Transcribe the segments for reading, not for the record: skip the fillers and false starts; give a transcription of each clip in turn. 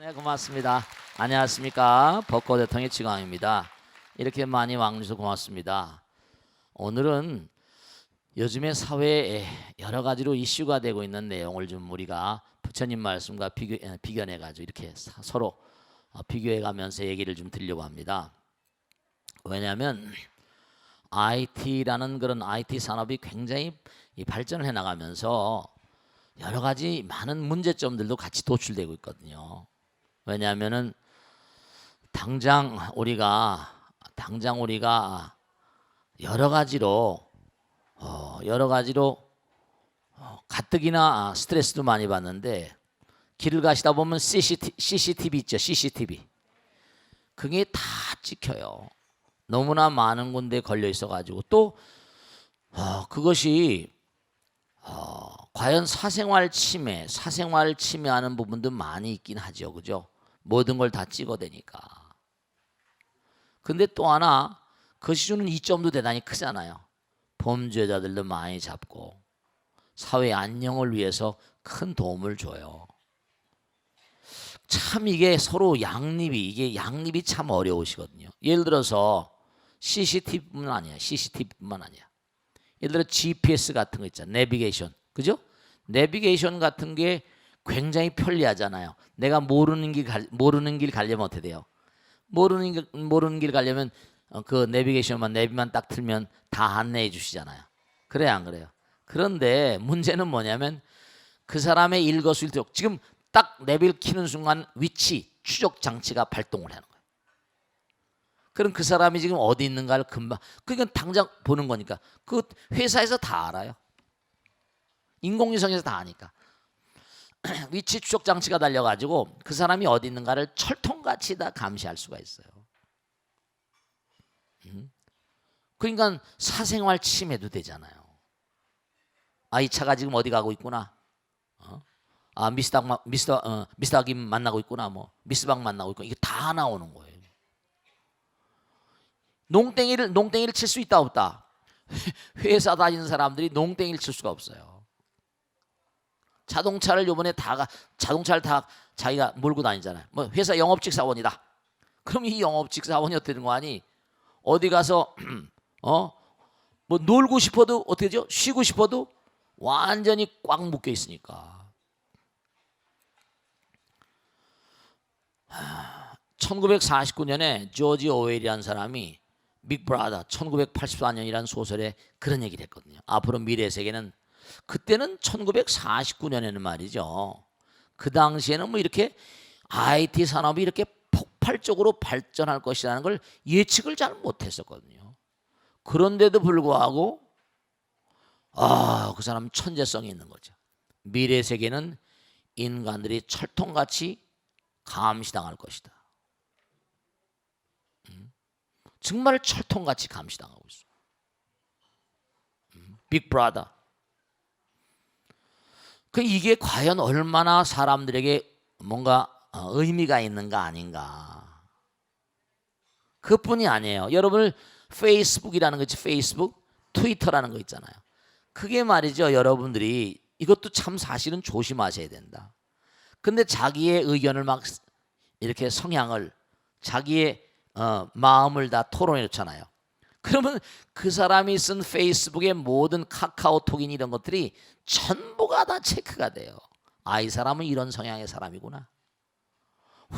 네, 고맙습니다. 안녕하십니까. 벚꽃 대통령 지광입니다. 이렇게 많이 와주셔서 고맙습니다. 오늘은 요즘에 사회에 여러 가지로 이슈가 되고 있는 내용을 좀 우리가 부처님 말씀과 비견해가지고 이렇게 서로 비교해가면서 얘기를 좀 드리려고 합니다. 왜냐하면 IT라는 그런 IT 산업이 굉장히 발전을 해나가면서 여러 가지 많은 문제점들도 같이 도출되고 있거든요. 왜냐하면은 당장 우리가 여러 가지로 가뜩이나 스트레스도 많이 받는데 길을 가시다 보면 CCTV 있죠. CCTV 그게 다 찍혀요. 너무나 많은 군데 걸려 있어가지고 또 그것이 과연 사생활 침해하는 부분도 많이 있긴 하죠, 그죠? 모든 걸 다 찍어대니까. 근데 또 하나 그것이 주는 이점도 대단히 크잖아요. 범죄자들도 많이 잡고 사회 안녕을 위해서 큰 도움을 줘요. 참 이게 서로 양립이 참 어려우시거든요. 예를 들어서 CCTV뿐만 아니야. 예를 들어 GPS 같은 거 있잖아. 내비게이션. 그죠? 내비게이션 같은 게 굉장히 편리하잖아요. 내가 모르는 길 가려면 어떻게 돼요? 모르는 길 가려면 그 내비만 딱 틀면 다 안내해 주시잖아요. 그래요, 안 그래요? 그런데 문제는 뭐냐면 그 사람의 일거수일투족 지금 딱 내비를 켜는 순간 위치 추적 장치가 발동을 하는 거예요. 그럼 그 사람이 지금 어디 있는가를 금방 그러니까 당장 보는 거니까 그 회사에서 다 알아요. 인공위성에서 다 아니까 위치 추적 장치가 달려가지고 그 사람이 어디 있는가를 철통같이 다 감시할 수가 있어요. 그러니까 사생활 침해도 되잖아요. 이 차가 지금 어디 가고 있구나. 미스터 김 만나고 있구나. 뭐 미스박 만나고 있구나. 이게 다 나오는 거예요. 농땡이를 칠 수 있다 없다. 회사 다니는 사람들이 농땡이를 칠 수가 없어요. 자동차를 다 자기가 몰고 다니잖아요. 뭐 회사 영업직 사원이다. 그럼 이 영업직 사원이 어떻게 되는 거 아니? 어디 가서 뭐 놀고 싶어도 어떻게 되죠? 쉬고 싶어도 완전히 꽉 묶여 있으니까. 1949년에 조지 오웰이라는 사람이 빅브라더 1984년이라는 소설에 그런 얘기를 했거든요. 앞으로 미래의 세계는 그때는 1949년에는 말이죠. 그 당시에는 뭐 이렇게 IT 산업이 이렇게 폭발적으로 발전할 것이라는 걸 예측을 잘 못했었거든요. 그런데도 불구하고 그 사람은 천재성이 있는 거죠. 미래 세계는 인간들이 철통같이 감시당할 것이다. 정말 철통같이 감시당하고 있어. 빅브라더. 이게 과연 얼마나 사람들에게 뭔가 의미가 있는가 아닌가. 그뿐이 아니에요. 여러분 페이스북이라는 거 있지. 페이스북, 트위터라는 거 있잖아요. 그게 말이죠. 여러분들이 이것도 참 사실은 조심하셔야 된다. 근데 자기의 의견을 막 이렇게 성향을 자기의 마음을 다 토론해 놓잖아요. 그러면 그 사람이 쓴 페이스북의 모든 카카오톡인 이런 것들이 전부가 다 체크가 돼요. 이 사람은 이런 성향의 사람이구나.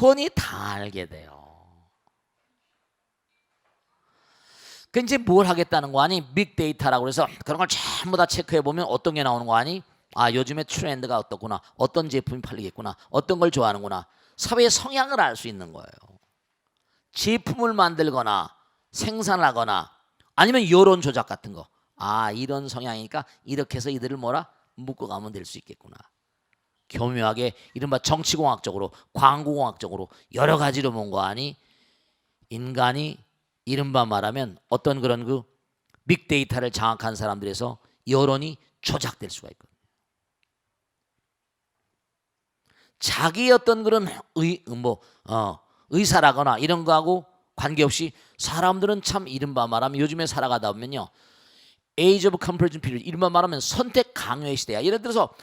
훤히 다 알게 돼요. 그 이제 뭘 하겠다는 거 아니? 빅데이터라고 그래서 그런 걸 전부 다 체크해 보면 어떤 게 나오는 거 아니? 요즘에 트렌드가 어떻구나. 어떤 제품이 팔리겠구나. 어떤 걸 좋아하는구나. 사회의 성향을 알 수 있는 거예요. 제품을 만들거나 생산하거나 아니면 여론 조작 같은 거. 이런 성향이니까 이렇게 해서 이들을 묶어가면 될 수 있겠구나. 교묘하게 이른바 정치공학적으로 광고공학적으로 여러 가지로 뭔가 하니 인간이 이른바 말하면 어떤 그런 그 빅데이터를 장악한 사람들에서 여론이 조작될 수가 있거든요. 자기 어떤 그런 의사라거나 이런 거하고 관계없이 사람들은 참 이른바 말하면 요즘에 살아가다 보면요. Age of Comparison Period, 이른바 말하면 선택 강요의 시대야. 예를 들어서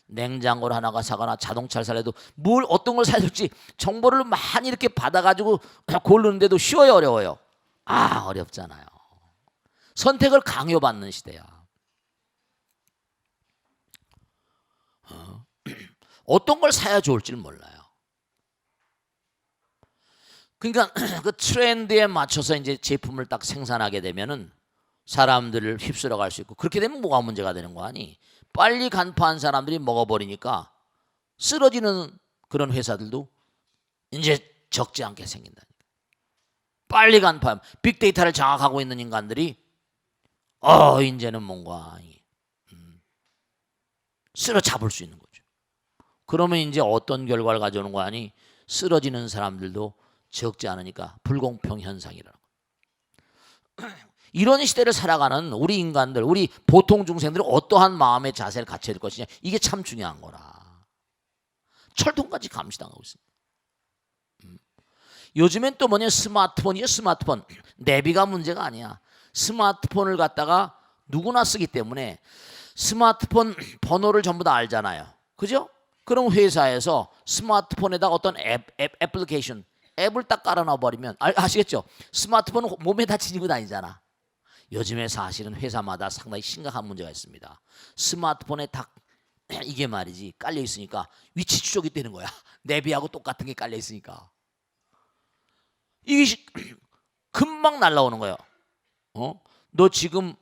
냉장고를 하나가 사거나 자동차를 살래도 뭘 어떤 걸 사야 될지 정보를 많이 이렇게 받아가지고 고르는데도 쉬워요, 어려워요? 어렵잖아요. 선택을 강요받는 시대야. 어떤 걸 사야 좋을지를 몰라요. 그러니까 그 트렌드에 맞춰서 이제 제품을 딱 생산하게 되면은 사람들을 휩쓸어 갈 수 있고, 그렇게 되면 뭐가 문제가 되는 거 아니? 빨리 간파한 사람들이 먹어버리니까 쓰러지는 그런 회사들도 이제 적지 않게 생긴다니까. 빨리 간파하면 빅데이터를 장악하고 있는 인간들이 이제는 뭔가 쓸어 잡을 수 있는 거죠. 그러면 이제 어떤 결과를 가져오는 거 아니? 쓰러지는 사람들도 적지 않으니까 불공평 현상이라는 거. 이런 시대를 살아가는 우리 인간들, 우리 보통 중생들은 어떠한 마음의 자세를 갖춰야 될 것이냐, 이게 참 중요한 거라. 철통까지 감시당하고 있습니다. 요즘엔 또 뭐냐, 스마트폰이에요. 스마트폰. 내비가 문제가 아니야. 스마트폰을 갖다가 누구나 쓰기 때문에 스마트폰 번호를 전부 다 알잖아요. 그죠? 그럼 회사에서 스마트폰에다 어떤 애플리케이션, 앱을 딱 깔아놔버리면, 아시겠죠? 스마트폰은 몸에 다 지니고 다니잖아. 요즘에 사실은 회사마다 상당히 심각한 문제가 있습니다. 스마트폰에 딱 이게 말이지 깔려 있으니까 위치 추적이 되는 거야. 내비하고 똑같은 게 깔려 있으니까 이게 금방 날라오는 거예요. 너 지금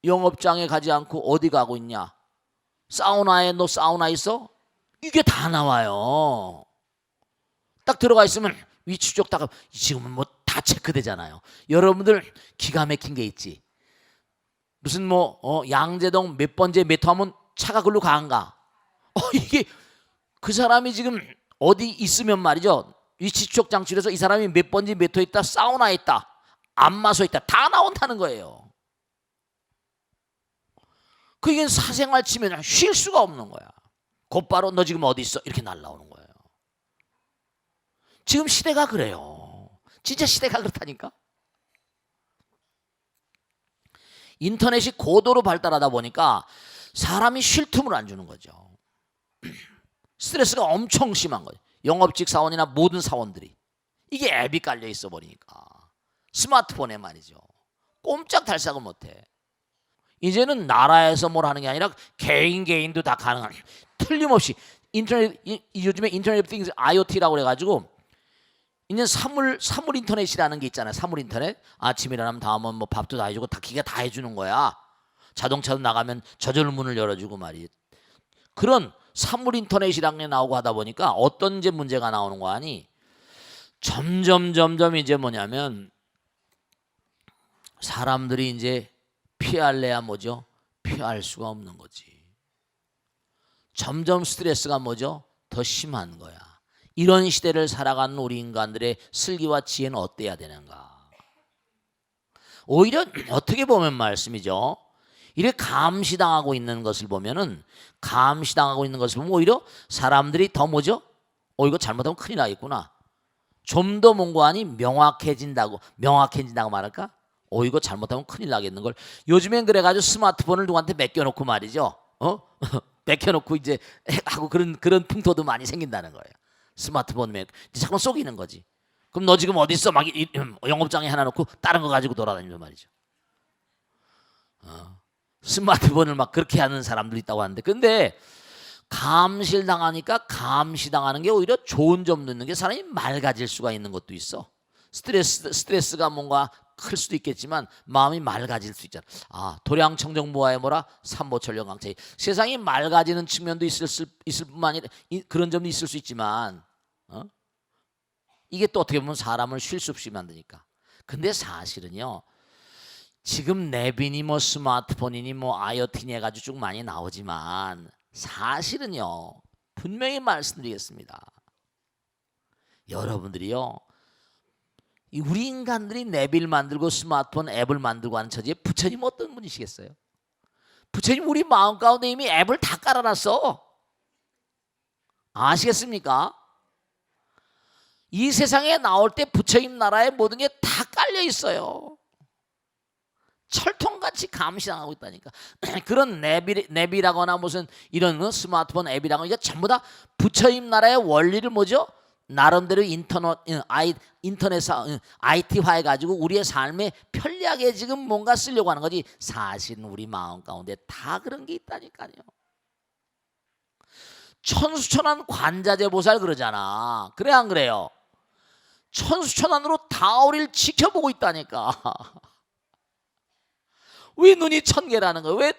영업장에 가지 않고 어디 가고 있냐? 사우나에 너 사우나 있어? 이게 다 나와요. 딱 들어가 있으면 위치 추적 딱 지금은 뭐 다 체크되잖아요. 여러분들 기가 막힌 게 있지. 무슨 양재동 몇 번째 몇 호하면 차가 글로 가는가? 이게 그 사람이 지금 어디 있으면 말이죠. 위치 추적 장치를 해서 이 사람이 몇 번째 몇 호에 있다, 사우나에 있다, 안마소에 있다, 다 나온다는 거예요. 그게 사생활 치면 쉴 수가 없는 거야. 곧바로 너 지금 어디 있어? 이렇게 날라오는 거예요. 지금 시대가 그래요. 진짜 시대가 그렇다니까. 인터넷이 고도로 발달하다 보니까 사람이 쉴 틈을 안 주는 거죠. 스트레스가 엄청 심한 거예요. 영업직 사원이나 모든 사원들이. 이게 앱이 깔려 있어 버리니까. 스마트폰에 말이죠. 꼼짝달싹을 못해. 이제는 나라에서 뭘 하는 게 아니라 개인도 다 가능한, 틀림없이 인터넷, 요즘에 인터넷 오브 띵스 IoT라고 그래가지고 이제 사물 인터넷이라는 게 있잖아요. 사물 인터넷. 아침에 일어나면 다음은 뭐 밥도 다 해주고 다 기가 다 해주는 거야. 자동차도 나가면 저절로 문을 열어주고 말이에요. 그런 사물 인터넷이라는 게 나오고 하다 보니까 어떤 이제 문제가 나오는 거 아니? 점점 이제 뭐냐면 사람들이 이제 피할래야 뭐죠? 피할 수가 없는 거지. 점점 스트레스가 뭐죠? 더 심한 거야. 이런 시대를 살아가는 우리 인간들의 슬기와 지혜는 어때야 되는가? 오히려 어떻게 보면 말씀이죠. 이렇게 감시당하고 있는 것을 보면은, 감시당하고 있는 것을 보면 오히려 사람들이 더 뭐죠? 이거 잘못하면 큰일 나겠구나. 좀 더 뭔가 아니 명확해진다고 말할까? 이거 잘못하면 큰일 나겠는 걸. 요즘엔 그래가지고 스마트폰을 누구한테 맡겨놓고 말이죠. 맡겨놓고 이제 하고 그런 풍토도 많이 생긴다는 거예요. 스마트폰에 자꾸 속이는 거지. 그럼 너 지금 어디 있어? 막 영업장에 하나 놓고 다른 거 가지고 돌아다니면 말이죠. 스마트폰을 막 그렇게 하는 사람도 있다고 하는데, 근데 감시를 당하니까 감시당하는 게 오히려 좋은 점도 있는 게 사람이 맑아질 수가 있는 것도 있어. 스트레스가 뭔가 클 수도 있겠지만 마음이 맑아질 수 있잖아. 도량청정보화의 뭐라 삼보철령 강차이. 세상이 맑아지는 측면도 있을 뿐만 아니라 그런 점도 있을 수 있지만 이게 또 어떻게 보면 사람을 쉴 수 없이 만드니까. 근데 사실은요, 지금 내비니 뭐 스마트폰이니 뭐 IoT니 해가지고 쭉 많이 나오지만 사실은요, 분명히 말씀드리겠습니다. 여러분들이요, 우리 인간들이 내비를 만들고 스마트폰 앱을 만들고 하는 처지에 부처님 어떤 분이시겠어요? 부처님 우리 마음 가운데 이미 앱을 다 깔아놨어. 아시겠습니까? 이 세상에 나올 때 부처님 나라에 모든 게 다 깔려 있어요. 철통같이 감시당하고 있다니까. 그런 랩이라거나 무슨 이런 스마트폰 앱이라거나 이게 전부 다 부처님 나라의 원리를 뭐죠? 나름대로 인터넷 IT화 해가지고 우리의 삶에 편리하게 지금 뭔가 쓰려고 하는 거지. 사실은 우리 마음 가운데 다 그런 게 있다니까요. 천수천한 관자재 보살 그러잖아. 그래 안 그래요? 천수천한으로 다 우리를 지켜보고 있다니까. 왜 눈이 천 개라는 거예요? 왜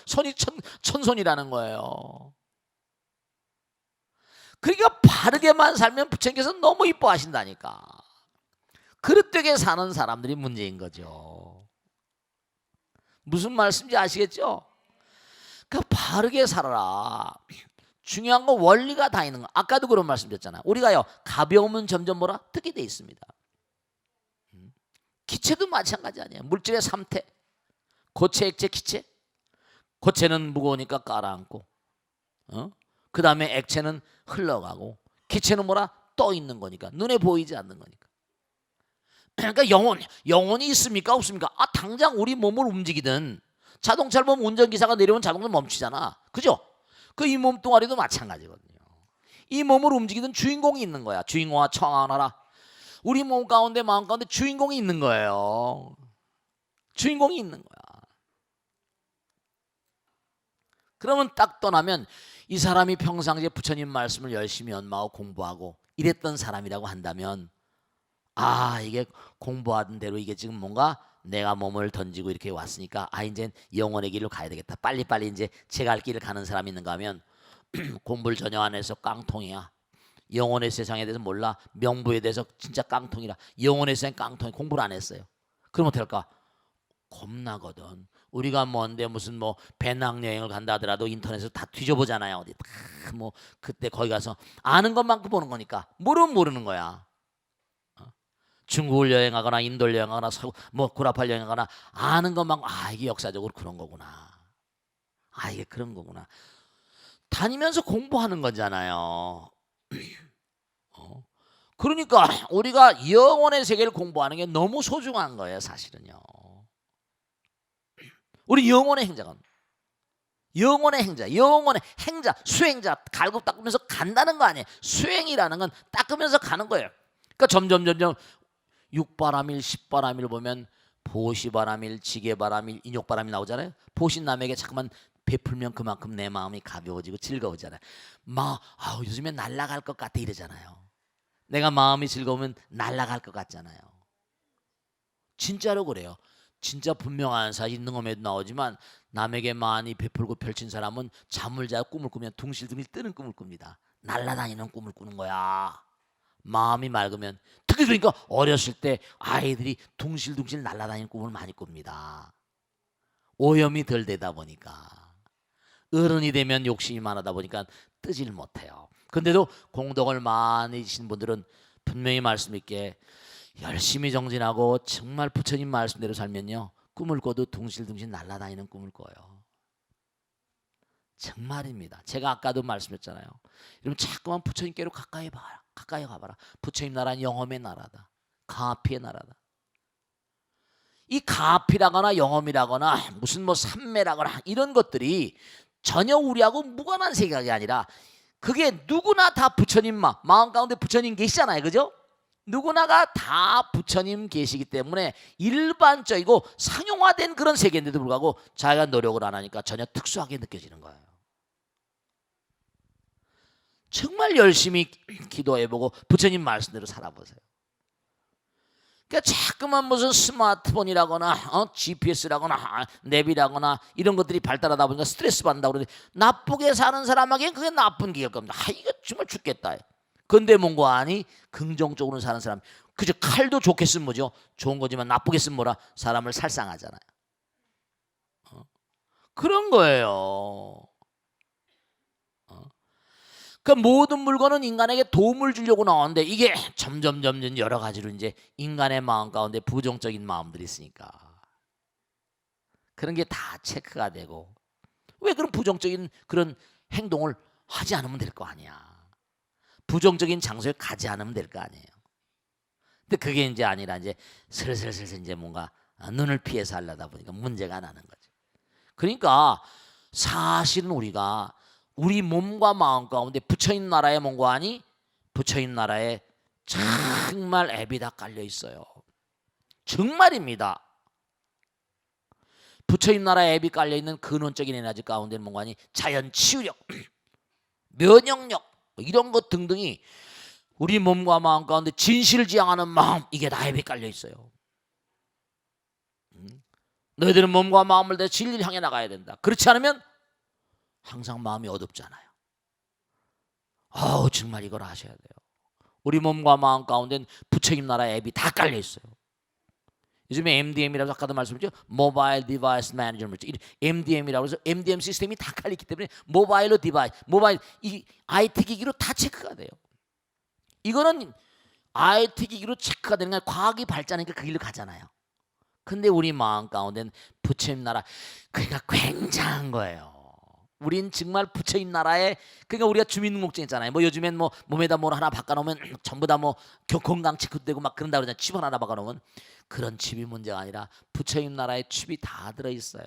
손이 천손이라는 거예요? 그러니까 바르게만 살면 부처님께서 너무 이뻐하신다니까. 그릇되게 사는 사람들이 문제인 거죠. 무슨 말씀인지 아시겠죠? 그러니까 바르게 살아라. 중요한 건 원리가 다 있는 거. 아까도 그런 말씀드렸잖아요. 우리가요 가벼우면 점점 뭐라? 뜨게 돼 있습니다. 기체도 마찬가지 아니에요. 물질의 3태. 고체, 액체, 기체. 고체는 무거우니까 깔아앉고, 그 다음에 액체는 흘러가고, 기체는 뭐라? 떠 있는 거니까, 눈에 보이지 않는 거니까. 그러니까 영혼이 있습니까? 없습니까? 당장 우리 몸을 움직이든 자동차를 보면 운전기사가 내려오면 자동차 멈추잖아. 그죠? 그 이 몸뚱아리도 마찬가지거든요. 이 몸을 움직이든 주인공이 있는 거야. 주인공아 청하라. 우리 몸 가운데 마음 가운데 주인공이 있는 거예요. 주인공이 있는 거야. 그러면 딱 떠나면 이 사람이 평상시에 부처님 말씀을 열심히 연마하고 공부하고 이랬던 사람이라고 한다면, 이게 공부하던 대로 이게 지금 뭔가 내가 몸을 던지고 이렇게 왔으니까 이제 영혼의 길로 가야 되겠다. 빨리빨리 이제 제 갈 길을 가는 사람이 있는가 하면 공부를 전혀 안 해서 깡통이야. 영혼의 세상에 대해서 몰라. 명부에 대해서 진짜 깡통이라. 영혼의 세상 깡통이 공부를 안 했어요. 그럼 어떻게 할까? 겁나거든. 우리가 뭔데 무슨 뭐 배낭여행을 간다 하더라도 인터넷에서 다 뒤져보잖아요. 어디 다 뭐 그때 거기 가서 아는 것만큼 보는 거니까 모르는 거야. 중국을 여행하거나 인도를 여행하거나 뭐 구라팔 여행하거나 아는 것만큼 이게 역사적으로 그런 거구나. 이게 그런 거구나. 다니면서 공부하는 거잖아요. 그러니까 우리가 영혼의 세계를 공부하는 게 너무 소중한 거예요, 사실은요. 우리 영혼의 행자가 영혼의 행자, 수행자 갈고 닦으면서 간다는 거 아니에요. 수행이라는 건 닦으면서 가는 거예요. 그러니까 점점 육바람일, 십바람일 보면 보시바람일, 지게바람일, 인욕바람이 나오잖아요. 보신 남에게 자꾸만 베풀면 그만큼 내 마음이 가벼워지고 즐거워지잖아요. 요즘에 날아갈 것 같아 이러잖아요. 내가 마음이 즐거우면 날아갈 것 같잖아요. 진짜로 그래요. 진짜 분명한 사실 능엄에도 나오지만 남에게 많이 베풀고 펼친 사람은 잠을 자고 꿈을 꾸면 둥실둥실 뜨는 꿈을 꿉니다. 날아다니는 꿈을 꾸는 거야. 마음이 맑으면. 특히 그러니까 어렸을 때 아이들이 둥실둥실 날아다니는 꿈을 많이 꿉니다. 오염이 덜 되다 보니까. 어른이 되면 욕심이 많아다 보니까 뜨질 못해요. 근데도 공덕을 많이 지신 분들은 분명히 말씀 있게 열심히 정진하고 정말 부처님 말씀대로 살면요 꿈을 꿔도 둥실둥실 날아다니는 꿈을 꿔요. 정말입니다. 제가 아까도 말씀했잖아요. 여러분 자꾸만 부처님께로 가까이 가봐라. 부처님 나라는 영험의 나라다. 가피의 나라다. 이 가피라거나 영험이라거나 무슨 뭐 삼매라거나 이런 것들이 전혀 우리하고 무관한 세계가 아니라 그게 누구나 다 부처님 마음 가운데 부처님 계시잖아요. 그죠? 누구나가 다 부처님 계시기 때문에 일반적이고 상용화된 그런 세계인데도 불구하고 자기가 노력을 안 하니까 전혀 특수하게 느껴지는 거예요. 정말 열심히 기도해보고 부처님 말씀대로 살아보세요. 그러니까 자꾸만 무슨 스마트폰이라거나 GPS라거나 랩이라거나 이런 것들이 발달하다 보니까 스트레스 받는다고 그러는데 나쁘게 사는 사람에게는 그게 나쁜 기회일 겁니다. 이거 정말 죽겠다. 근데 뭔가 아니 긍정적으로 사는 사람, 그저 칼도 좋게 쓰면 뭐죠? 좋은 거지만 나쁘게 쓰면 뭐라? 사람을 살상하잖아요. 그런 거예요. 그러니까 모든 물건은 인간에게 도움을 주려고 나오는데 이게 점점 여러 가지로 이제 인간의 마음 가운데 부정적인 마음들이 있으니까 그런 게 다 체크가 되고, 왜 그런 부정적인 그런 행동을 하지 않으면 될 거 아니야. 부정적인 장소에 가지 않으면 될 거 아니에요. 근데 그게 이제 아니라 이제 슬슬 이제 뭔가 눈을 피해서 하려다 보니까 문제가 나는 거죠. 그러니까 사실은 우리가 우리 몸과 마음 가운데 부처님 나라의 몸과 아니 부처님 나라에 정말 앱이 다 깔려 있어요. 정말입니다. 부처님 나라에 앱이 깔려 있는 근원적인 에너지 가운데는 뭔가 아니 자연 치유력, 면역력 이런 것 등등이 우리 몸과 마음 가운데 진실을 지향하는 마음 이게 다 앱이 깔려 있어요. 너희들은 몸과 마음을 내 진리를 향해 나가야 된다. 그렇지 않으면 항상 마음이 어둡잖아요. 정말 이걸 아셔야 돼요. 우리 몸과 마음 가운데는 부처님 나라의 앱이 다 깔려 있어요. 요즘에 MDM이라고 아까도 말씀드렸죠. 모바일 디바이스 매니저먼트. MDM이라고 해서 MDM 시스템이 다 깔려있기 때문에 모바일 이 IT 기기로 다 체크가 돼요. 이거는 IT 기기로 체크가 되는 게 과학이 발전하니까 그 길로 가잖아요. 근데 우리 마음 가운데는 부처님 나라 그러니까 굉장한 거예요. 우린 정말 부처님 나라에 그러니까 우리가 주민등록증 있잖아요. 뭐 요즘엔 뭐 몸에다 뭘 하나 바꿔놓으면 전부 다 뭐 건강 체크되고 막 그런다 그러잖아요. 칩 하나 바꿔놓으면 그런 칩이 문제가 아니라 부처님 나라에 칩이 다 들어있어요.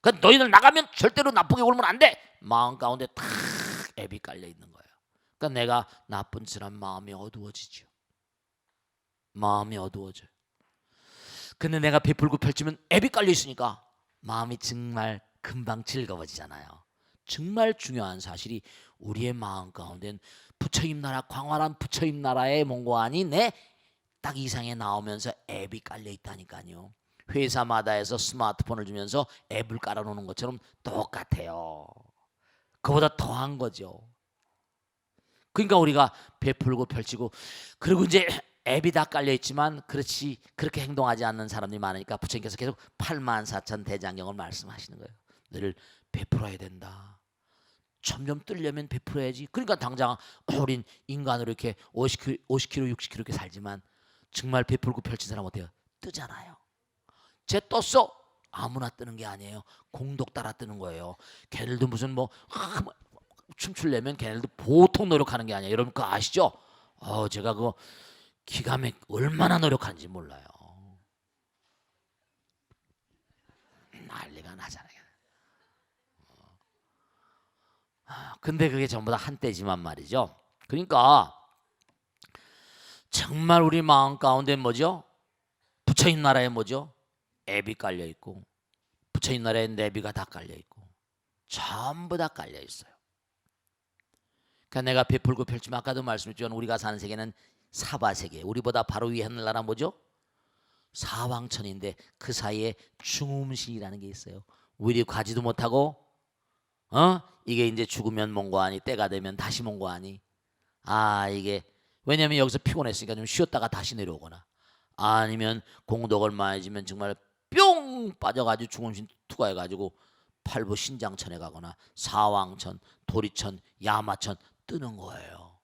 그러니까 너희들 나가면 절대로 나쁘게 굴면 안 돼. 마음 가운데 탁 앱이 깔려 있는 거예요. 그러니까 내가 나쁜 짓 하면 마음이 어두워지죠. 마음이 어두워져요. 근데 내가 베풀고 펼치면 앱이 깔려 있으니까 마음이 정말 금방 즐거워지잖아요. 정말 중요한 사실이 우리의 마음 가운데는 부처님 나라 광활한 부처님 나라의 몽고안이 내 딱 이상에 나오면서 앱이 깔려 있다니까요. 회사마다에서 스마트폰을 주면서 앱을 깔아놓는 것처럼 똑같아요. 그보다 더한 거죠. 그러니까 우리가 베풀고 펼치고 그리고 이제 앱이 다 깔려 있지만 그렇지 그렇게 행동하지 않는 사람들이 많으니까 부처님께서 계속 84,000 대장경을 말씀하시는 거예요. 너를 베풀어야 된다. 점점 뜨려면 베풀어야지. 그러니까 당장 우린 인간으로 이렇게 50kg, 60kg 이렇게 살지만 정말 베풀고 펼친 사람 어때요? 뜨잖아요. 쟤 떴어. 아무나 뜨는 게 아니에요. 공덕 따라 뜨는 거예요. 걔네들도 무슨 춤추려면 걔네들도 보통 노력하는 게 아니에요. 여러분 그거 아시죠? 제가 그거 기가 얼마나 노력하는지 몰라요. 난리가 나잖아요. 근데 그게 전부 다 한때지만 말이죠. 그러니까 정말 우리 마음 가운데 뭐죠? 부처님 나라에 뭐죠? 앱이 깔려 있고 부처님 나라에 내비가 다 깔려 있고 전부 다 깔려 있어요. 그러니까 내가 베풀고 펼치면 아까도 말씀드렸지만 우리가 사는 세계는 사바세계. 우리보다 바로 위에 하늘나라 뭐죠? 사왕천인데 그 사이에 중음신이라는 게 있어요. 우리 가지도 못하고 이게 이제 죽으면 몽고하니 때가 되면 다시 몽고하니 이게 왜냐하면 여기서 피곤했으니까 좀 쉬었다가 다시 내려오거나 아니면 공덕을 많이 지면 정말 뿅 빠져가지고 중음신 투과해가지고 팔부 신장천에 가거나 사왕천, 도리천, 야마천 뜨는 거예요.